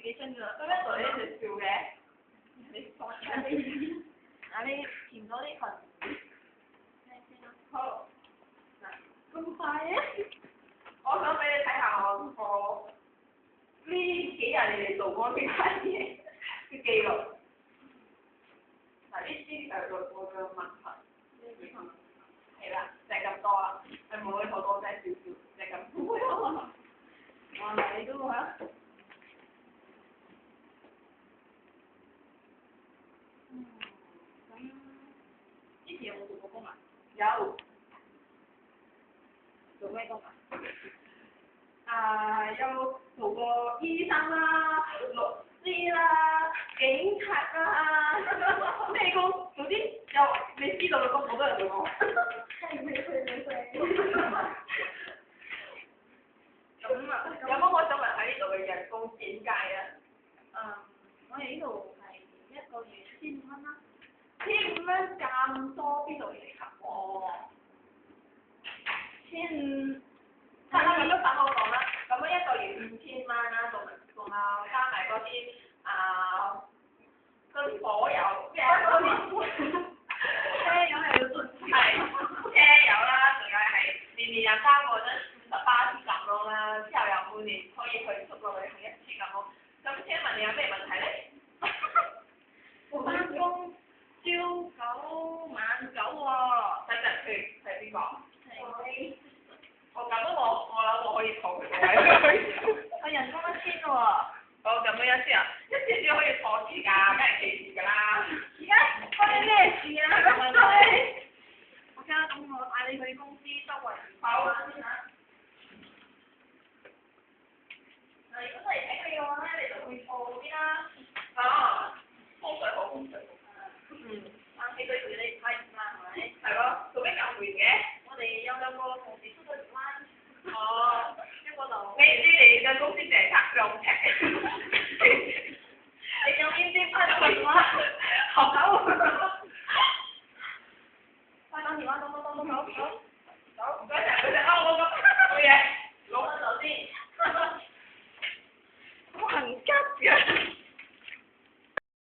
自己身㗎。做咩做呢條笑嘅？你放下你，嗱你填多啲份。咩先啊？好。咁快嘅？我想俾你睇下我呢幾日你哋做過邊啲嘢嘅記錄。嗱，呢啲係我嘅問題。係啦，就係咁多啦，係冇好多啫，少少，就係咁多。哇！你都嚇〜之前有冇做過工啊？有。做咩工啊？有做過醫生啦、律師啦、警察啦，咩工？總之有你知道嘅工我都有做過。咁啊，有冇我想問喺呢度嘅人工點計啊？我哋呢度係一個月1500啦。1500咁多，邊度嚟㗎？哦。1500。係啦，咁都等我講啦。咁樣一個月5000蚊啦，仲有加埋嗰啲火油，咩啊嗰啲車油係要出係車油啦，仲有係年年又加過咗58次咁咯啦，之後又每年可以去出國旅行1次咁咯。咁請問你有咩問題咧？返工朝9晚9喎。等陣去係邊個？係。我咁都我諗我可以坐佢位。我人工1000喎。哦，咁樣先啊，1000先可以坐住㗎，梗係企住㗎啦。而家關你咩事啊？對。我家咁我帶你去公司周圍跑下先嚇。嗱，如果真係睇戲嘅話咧，你就去坐嗰邊啦。風水好風水好。冷氣對住你唔太熱啦，係咪？係咯，做咩咁悶嘅？我哋有兩個同事出咗嚟玩。一個就。你哋嘅公司淨係拆兩尺。你有邊啲翻電話？好。翻電話，走。唔該曬，佢哋我咁好嘢。